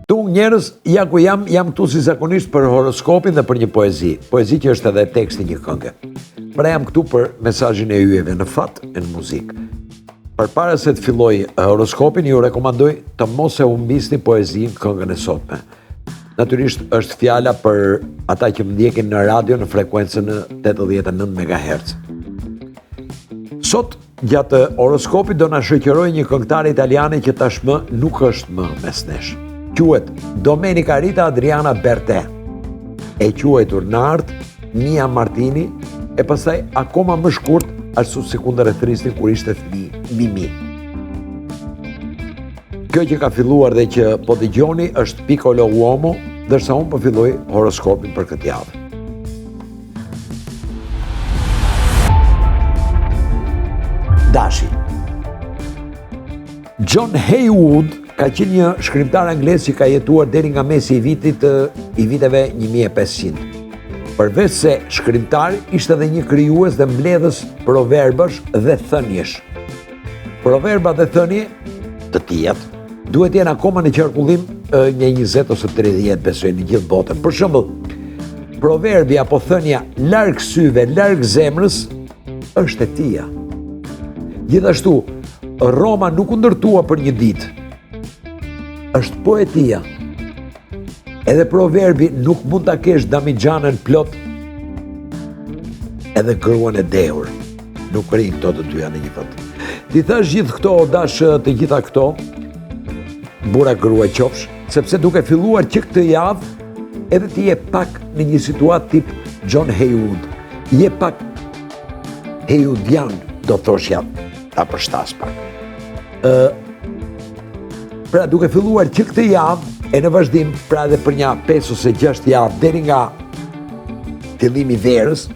Tu njerëz, ja ku jam këtu si zakonisht për horoskopin dhe për një poezi. Poezi që është edhe teksti një këngë. Pra jam këtu për mesazhin e yjeve në fat e në muzikë. Përpara se të filloj horoskopin, ju rekomandoj të mos e humbisni poezinë këngën e sotme. Natyrisht është fjala për ata që më ndjekin në radio në frekuencën në 89 MHz. Sot, gjatë horoskopit do na shoqëroj një këngëtare italiane që tashmë nuk është më mes nesh. Quhet Domenica Rita Adriana Bertè, e quajtur në art Mia Martini, e pastaj akoma më shkurt ashtu si kundërrethrisni kur ishte fëmijë Mimi. Kjo që ka filluar dhe që po dëgjoni është Piccolo Uomo, ndërsa unë po filloj horoskopin për këtë javë. Dashi. John Haywood ka qenë një shkrimtar anglez që ka jetuar deri nga mesi i viteve 1500. Përveç se shkrimtar, ishte edhe një krijues dhe mbledhës proverbash dhe thënjesh. Proverba dhe thënie të tjetë duhet jenë akoma në qarkullim një 20 ose 30 besoj në gjithë botën. Për shembull, proverbi apo thënia larg syve, larg zemrës është e tia. Gjithashtu, Roma nuk u ndërtua për një ditë. Është poetia. Edhe proverbi nuk mund ta kesh Damigjanën plot edhe gruan e dehur. Nuk rrin këto të dyja në një vend. Ti thash gjithë këto, o dash të gjitha këto, burra grua qofsh, sepse duke filluar që këtë javë, edhe ti je pak në një situatë tip John Haywood. Je pak Haywoodian, do thoshja, ta përshtas pak. Pra duke filluar që këtë javë, e në vazhdim, pra edhe për një 5 ose 6 javë, deri nga fillimi verës,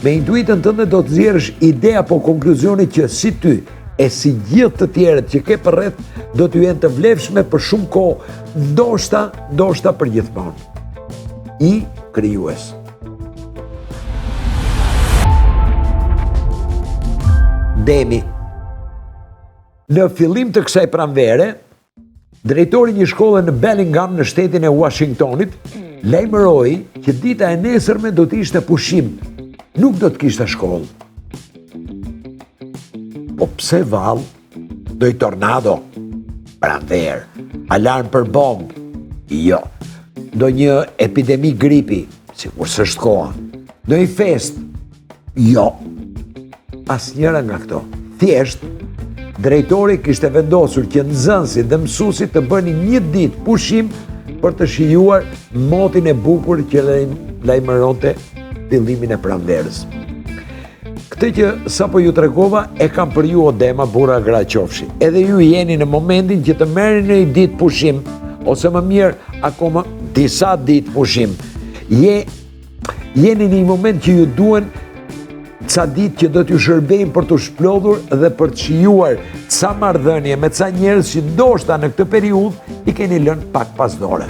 me intuitën tënde do të nxjerrësh ide apo konkluzione që si ty e si gjithë të tjerët që ke përreth do t'ju jenë të vlefshme për shumë kohë, ndoshta për gjithmonë. I krijues. Demi. Në fillim të kësaj pranvere, drejtori një shkolle në Bellingham në shtetin e Washingtonit lajmëroi që dita e nesërme do të ishte pushim, nuk do të kishte shkollë. Po pse vallë? Do i tornado, pranverë, alarm për bombë, jo. Do një epidemi gripi, sikur s'është koha. Do i fest, jo. Asnjëra nga këto. Thjesht, drejtori kishte vendosur që nxënësit dhe mësuesit të bënin një ditë pushim për të shijuar motin e bukur që lajmëronte fillimin e pranverës. Këtë që sapo ju tregova e kam për ju o dema, burra gra qofshi. Edhe ju jeni në momentin që të merrni një ditë pushim, ose më mirë akoma disa ditë pushim. Jeni në një moment që ju duen ca ditë që do t'ju shërbejnë për të shplodhur dhe për të shijuar ca marrëdhënie me ca njerëz që ndoshta në këtë periudhë i keni lënë pak pas dore.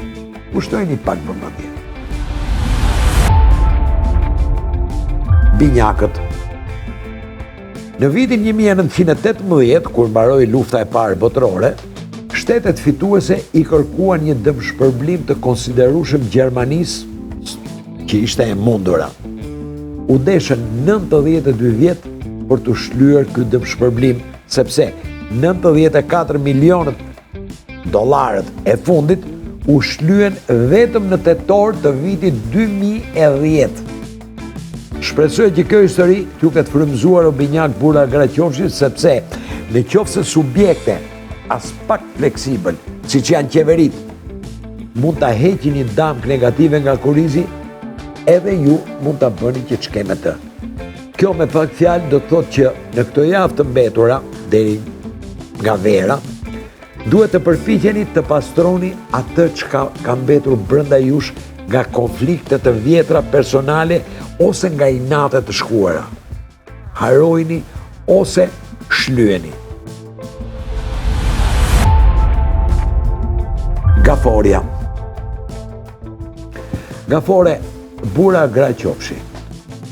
Kushtojini pak vëmendje. Binjakët. Në vitin 1918, kur mbaroi lufta e parë botërore, shtetet fituese i kërkuan një dëmshpërblim të konsiderueshëm Gjermanisë, që ishte e mundura. U deshën 92 vjet për të shlyer ky dëmshpërblim, sepse 94 milionët dollarët e fundit u shlyen vetëm në tetor të vitit 2010. Shpresoj që kjo histori t'ju ketë frymëzuar o binjak burra gra qofshi, sepse në qoftë se subjekte as pak fleksibël, siç janë qeverit, mund ta heqin një damkë negative nga kurrizi, edhe ju mund ta bëni që të shkeme të. Kjo me pak fjalë do të thotë që në këto javë të mbetura, deri nga vera, duhet të përpiqeni të pastroni atë që ka mbetur brenda jush nga konflikte të vjetra personale ose nga inate të shkuara. Harojini ose shlyeni. Gaforia. Gafore, burra gra qofshi.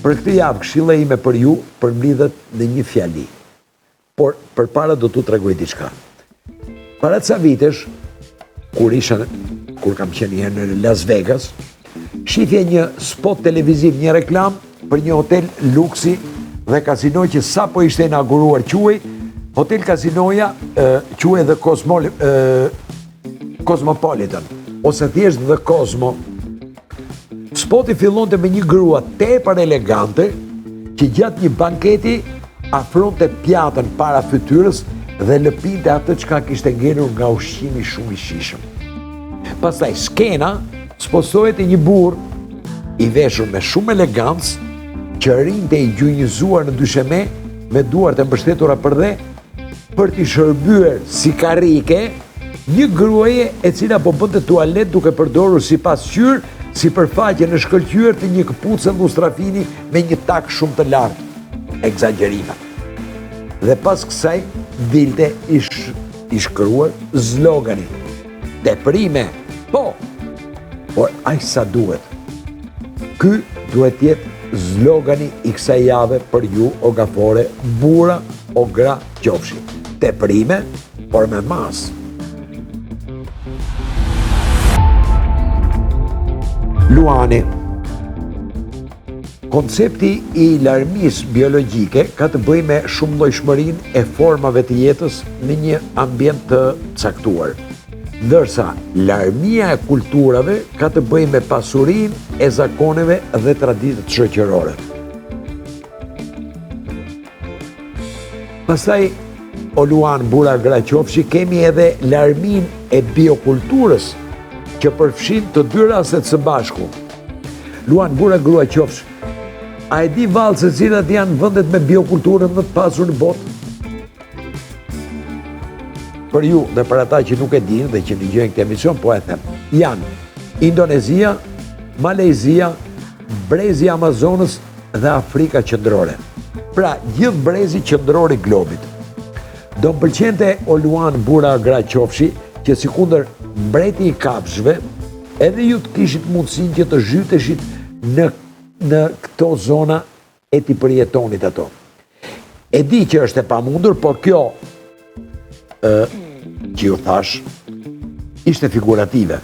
Për këtë javë këshilla ime për ju përmbledhet në një fjali. Por përpara do t'u tregoj diçka. Para ca vitesh, kur kam qenë herë në Las Vegas, shifje një spot televiziv, një reklam për një hotel luksi dhe kazinoj që sa po ishte inauguruar quaj, Hotel Casinoja quaj The Cosmopolitan, ose thjesht The Cosmo. Spoti fillonte me një grua tepër elegante që gjatë një banketi afronte pjatën para fytyrës dhe lëpinte atë çka kishte ngelur nga ushqimi shumë i shijshëm. Pastaj skena sposohet e një burr i veshur me shumë elegancë që rinte i gjunjëzuar në dysheme me duart e mbështetura për dhe për t'i shërbyer si karrike një gruaje e cila po bënte tualet duke përdorur si pasqyrë, si përfaqe në shkëlqyer të një këpucë lustrafini me një tak shumë të lartë. Egzagjerime. Dhe pas kësaj dilte i shkruar zlogani. Deprime, po, por aq sa duhet. Ky duhet jetë zlogani i kësaj jave për ju o gafore, burra o gra qofshi. Deprime, por me mas. Luani. Koncepti i larmisë biologjike ka të bëjë me shumëllojshmërinë e formave të jetës në një ambient të caktuar, ndërsa larmia e kulturave ka të bëjë me pasurinë e zakoneve dhe traditët shoqërore. Pastaj, o Luan, burra gra qofshi, kemi edhe larminë e biokulturës që përfshin të dy rastet së bashku. Luan, burra grua qofsh, a e di vallë se cilat janë vendet me biokulturën më të pasur në botë? Për ju dhe për ata që nuk e dinë dhe që dëgjojnë këtë emision, po e them. Janë Indonezia, Malezia, brezi i Amazonës dhe Afrika qendrore. Pra, gjithë brezi qendror i globit. Do më pëlqente, o Luan, burra gra qofshi, që sikundër mbreti i kafshëve, edhe ju të kishit mundësinë që të zhyteshit në këto zona e t'i përjetonit ato. E di që është e pamundur, por kjo që ju thash ishte figurative.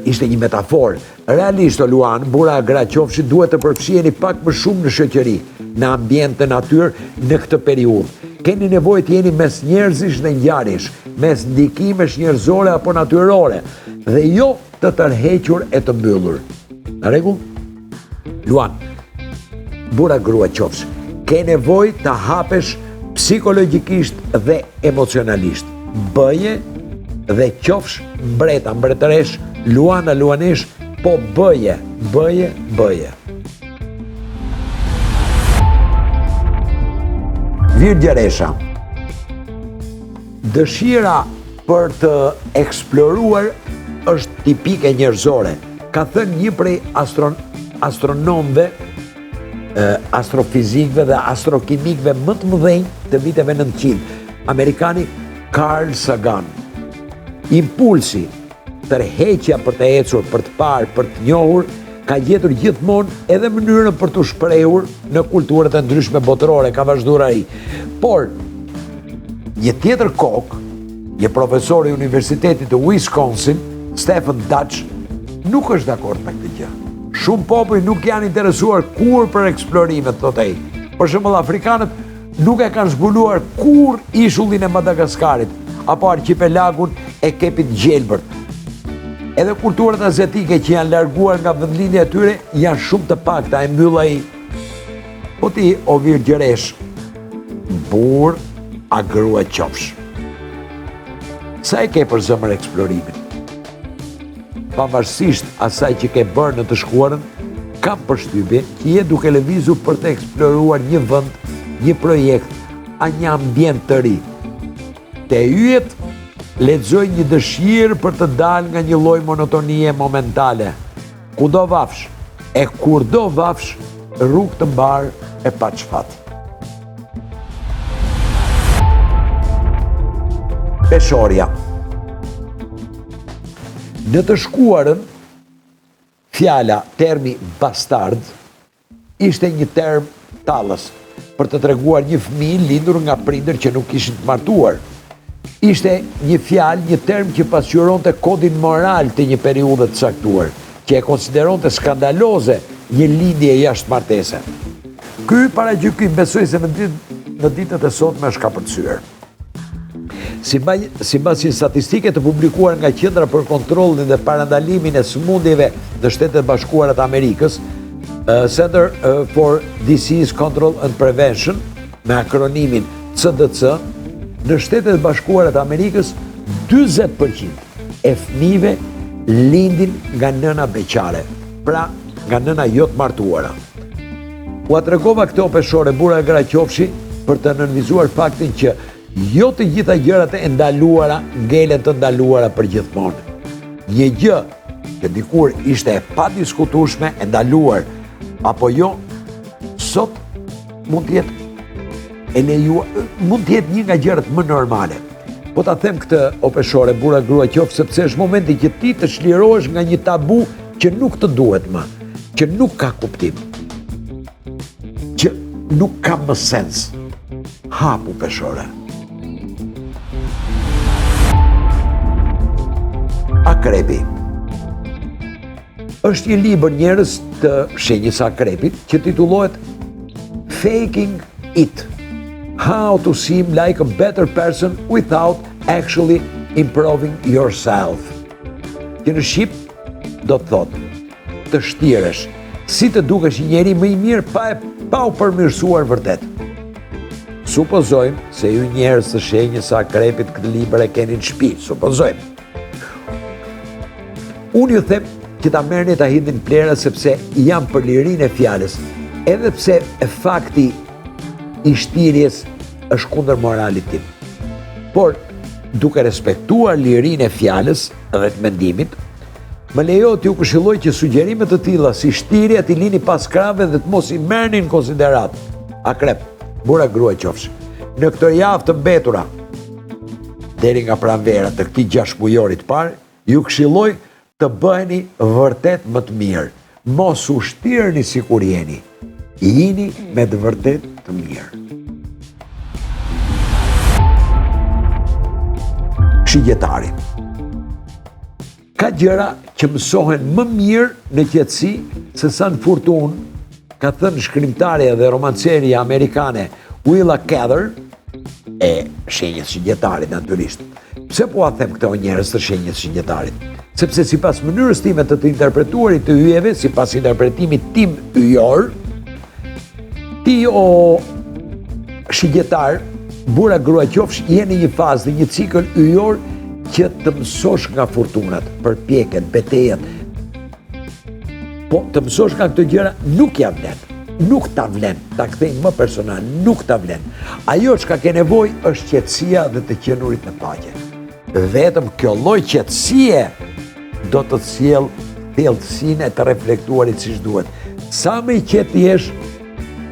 Ishte një metaforë. Realisht, o Luan, burra gra qofshi, duhet të përfshiheni pak më shumë në shoqëri, në ambient të natyrë në këtë periudhë. Keni nevojë të jeni mes njerëzish dhe ngjarjesh, mes ndikimesh njerëzore apo natyrore, dhe jo të tërhequr e të mbyllur. Në rregull? Luan, burra grua qofsh, ke nevojë të hapesh psikologjikisht dhe emocionalisht. Bëje dhe qofsh mbreta, mbretëresh, Luana, luanesh, po bëje. Virgjeresha. Dëshira për të eksploruar është tipike njerëzore. Ka thënë një prej astronomëve, astrofizikëve dhe astrokimikëve më të mëdhenj të viteve 900, amerikani Carl Sagan. Impulsi, tërheqja për të ecur, për të parë, për të njohur, ka gjetur gjithmonë edhe mënyrën për të shprehur në kulturët e ndryshme botërore, ka vazhduar ai. Por, një tjetër kokë, një profesor i Universitetit të Wisconsin, Stephen Dutch, nuk është dakord me këtë gjë. Shumë popull nuk janë interesuar kur për eksplorimet, thot ai. Për shembull, afrikanët nuk e kanë zbuluar kur ishullin e Madagaskarit, apo arqipelagun e Kepit Gjelbërt. Edhe kulturat azjatike që janë larguar nga vendlindja e tyre janë shumë të pakta, e mbyll ai. Po ti, o virgjëresh, burr a grua qofsh. Sa e ke për zemër eksplorimin? Pavarësisht asaj që ke bërë në të shkuarën, kam përshtypjen që je duke lëvizur për të eksploruar një vend, një projekt, a një ambient të ri. Te yjet lexoj një dëshirë për të dalë nga një lloj monotonie momentale. Kudo vafsh, e kurdo vafsh, rrugë të mbar e pa çfat. Peshorja. Në të shkuarën, fjala, termi bastard, ishte një term tallës për të treguar një fëmijë lindur nga prindër që nuk ishin të martuar. ishte një fjalë, një term që pasqyronte kodin moral të një periudhe të caktuar, që e konsideronte skandaloze një lindje jashtë martese. Ky paragjykim besoj se në ditët e sotme është kapërcyer. Sipas një statistike të publikuar nga Qendra për Kontrollin dhe Parandalimin e Sëmundjeve në Shtetet Bashkuara të Amerikës, Center for Disease Control and Prevention, me akronimin CDC, në Shtetet Bashkuara të Amerikës 40% e fëmijëve lindin nga nëna beqare, pra nga nëna jo të martuara. U atregova këto peshore burra gra qofshi për të nënvizuar faktin që jo të gjitha gjërat e ndaluara ngelen të ndaluara për gjithmonë. Një gjë që dikur ishte e padiskutueshme, e ndaluar apo jo, sot mund të jetë një nga gjërat më normale. Po ta them këtë o peshore burra grua qofsh sepse është momenti që ti të çlirohesh nga një tabu që nuk të duhet më, që nuk ka kuptim, që nuk ka më sens. Hapu peshore. Akrepi. Është një libër njerëz të shenjës akrepit që titullohet Faking It. How to seem like a better person without actually improving yourself. Që në shqip do të thotë të shtiresh, si të dukesh një njeri më i mirë pa u përmirësuar vërtet. Supozojmë se ju njerëz të shenjës akrepit këtë libër e keni në shtëpi, supozojmë. Unë ju them që ta merrni ta hidhin plera sepse jam për lirinë e fjalës, edhe pse e fakti i shtirjes është kundër moralit tim. Por, duke respektuar lirinë e fjalës dhe të mendimit, më lejo t'ju këshilloj që sugjerimet të tilla si shtirja t'i lini pas krave dhe të mos i merrni në konsiderat. Akrep, burra grua qofsh, në këtë javë të mbetura, deri nga pranvera të këtij 6 mujorit parë, ju këshilloj të bëheni vërtet më të mirë. Mos u shtirni sikur jeni. Jini me të vërtet të mirë. Shigjetari. Ka gjëra që mësohen më mirë në qetësi se sa në furtunë, ka thënë shkrimtarja dhe romancerja amerikane Willa Cather, e shenjës shigjetarit natyrisht. Pse po a them këto njerëz të shenjës shigjetarit? Sepse sipas mënyrës time të interpretuarit të yjeve, sipas interpretimit tim yjor, ti o shigjetar, burra grua qofsh, je në një fazë, në një cikël yjor që të mësosh nga fortunat, përpjekjet, betejat. Po të mësosh nga këto gjëra nuk ja vlen. Nuk ta vlen, ta kthejmë më personal, nuk ta vlen. Ajo çka ke nevojë është qetësia dhe të qenurit në paqe. Vetëm kjo lloj qetësie do të sjell thellësinë e të reflektuarit siç duhet. Sa më i qetë jesh,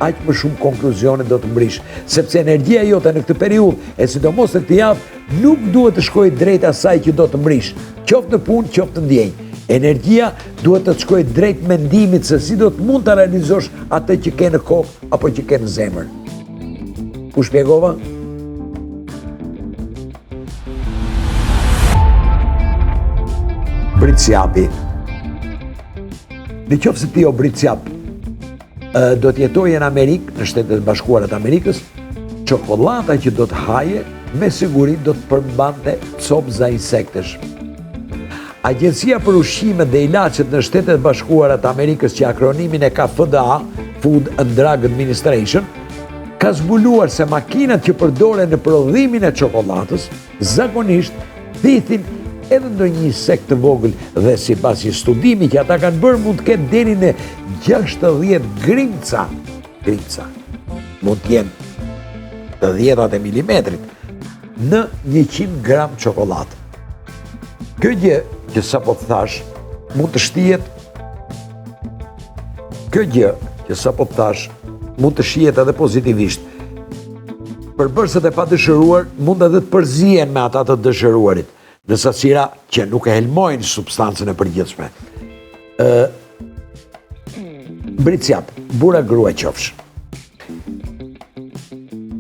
aq më shumë konkluzione do të mbrish, sepse energjia jote në këtë periudhë, e sidomos në këtë javë, nuk duhet të shkojë drejt asaj që do të mbrish, qoftë në punë, qoftë në ndjenjë. Energjia duhet të shkojë drejt mendimit se si do të mund të realizosh atë që ke në kokë apo që ke në zemër. U shpjegova? Britsjapi. Në qoftë se ti o britsjap do të jetoje në Amerikë, në Shtetet Bashkuara të Amerikës, çokolata që do të haje me siguri do të përmbante copza insektesh. Agjencia për ushqimet dhe ilaçet në Shtetet Bashkuara të Amerikës, që akronimin e ka FDA, Food and Drug Administration, ka zbuluar se makinat që përdoren në prodhimin e çokoladës zakonisht thithin edhe ndonjë insekt të vogël dhe sipas një studimi që ata kanë bërë mund të ketë deri në 60 grimca. Mund të jenë të 10 e milimetrit në 100 gram çokoladë. Kjo gjë që sapo të thash mund të shtihet. Kjo gjë që sapo të thash mund të shihet edhe pozitivisht. Përbërësit e padëshëruar mund edhe të përzihen me ata të dëshëruarit, në sasira që nuk e helmojnë substancën e përgjithshme. Britsjap, burra grua qofsh.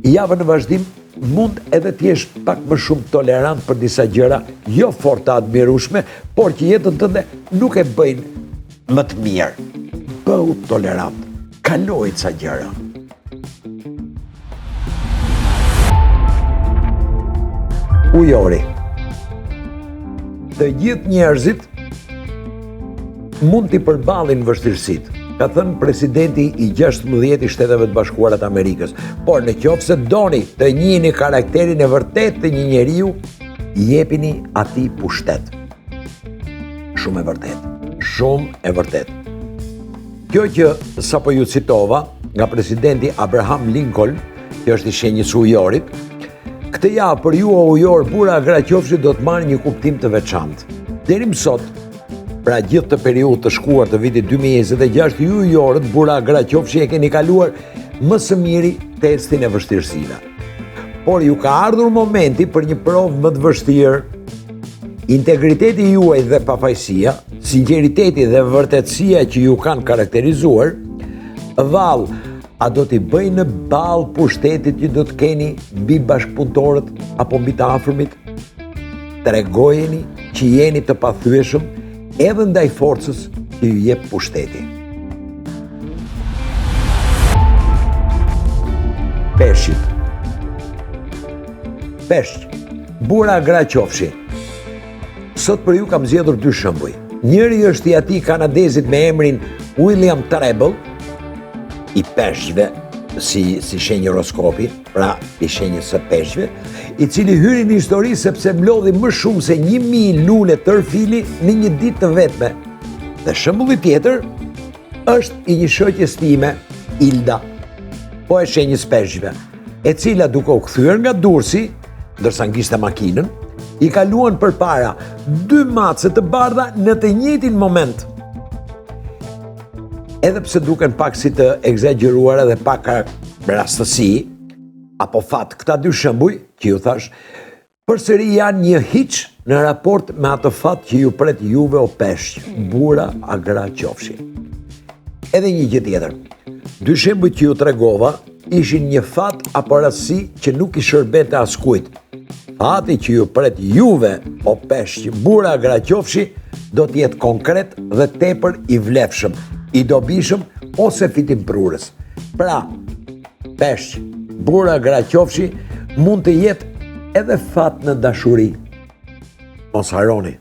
Javën në vazhdim mund edhe t'jesh pak më shumë tolerant për disa gjëra, jo fort të admirueshme, por që jetën tënde nuk e bëjnë më të mirë. Bëhu tolerant, kaloj ca gjëra. Ujori. Të gjithë njerëzit mund t'i përballin vështirësitë, ka thënë presidenti i 16 i Shteteve të Bashkuara të Amerikës. Por në qoftë se doni të njihni karakterin e vërtet të një njeriu, jepini atij pushtet. Shumë e vërtet. Shumë e vërtet. Kjo që sapo ju citova nga presidenti Abraham Lincoln, që është i shenjës ujorit, këtë javë për ju o ujor, bura gra qofshi do të marrë një kuptim të veçantë. Deri më sot, pra gjithë të periudhë të shkuar të vitit 2026, ju ujorët, bura gra qofshi e keni kaluar më së miri testin e vështirësive. Por ju ka ardhur momenti për një provë më të vështirë. Integriteti juaj dhe pafajësia, sinqeriteti dhe vërtetësia që ju kanë karakterizuar, vallë, a do t'i bëj në ballë pushtetit që do të keni mbi bashkëpunëtorët apo mbi të afërmit? Tregojeni që jeni të pathyeshëm edhe ndaj forcës që ju jep pushteti. Peshqit. Peshq, bura gra qofshi. Sot për ju kam zgjedhur dy shembuj. Njëri është i atij kanadezit me emrin William Treble, i peshqve, si shenjë horoskopi, pra i shenjës së peshqve, i cili hyri në histori sepse mlodhi më shumë se 1000 lule tërfili në një ditë të vetme. Dhe shembulli tjetër është i një shoqes time, Ilda, po e shenjës peshqve, e cila duke u kthyer nga Durrësi, ndërsa ngishte makinën, i kaluan përpara 2 mace të bardha në të njëjtin moment. Edhe pse duken pak si të egzageruara dhe pak rastësi, apo fat, këta dy shembuj që ju thash, përsëri janë një hiç në raport me atë fat që ju pret juve o peshq, bura a gra qofshi. Edhe një gjë tjetër. Dy shembuj që ju tregova ishin një fat apo rastësi që nuk i shërbente askujt. Fati që ju pret juve o peshq, bura a gra qofshi, do të jetë konkret dhe tepër i vlefshëm, i dobishëm ose fitimprurës. Pra, peshq, bura gra qofshi mund të jetë edhe fat në dashuri. Mos harroni.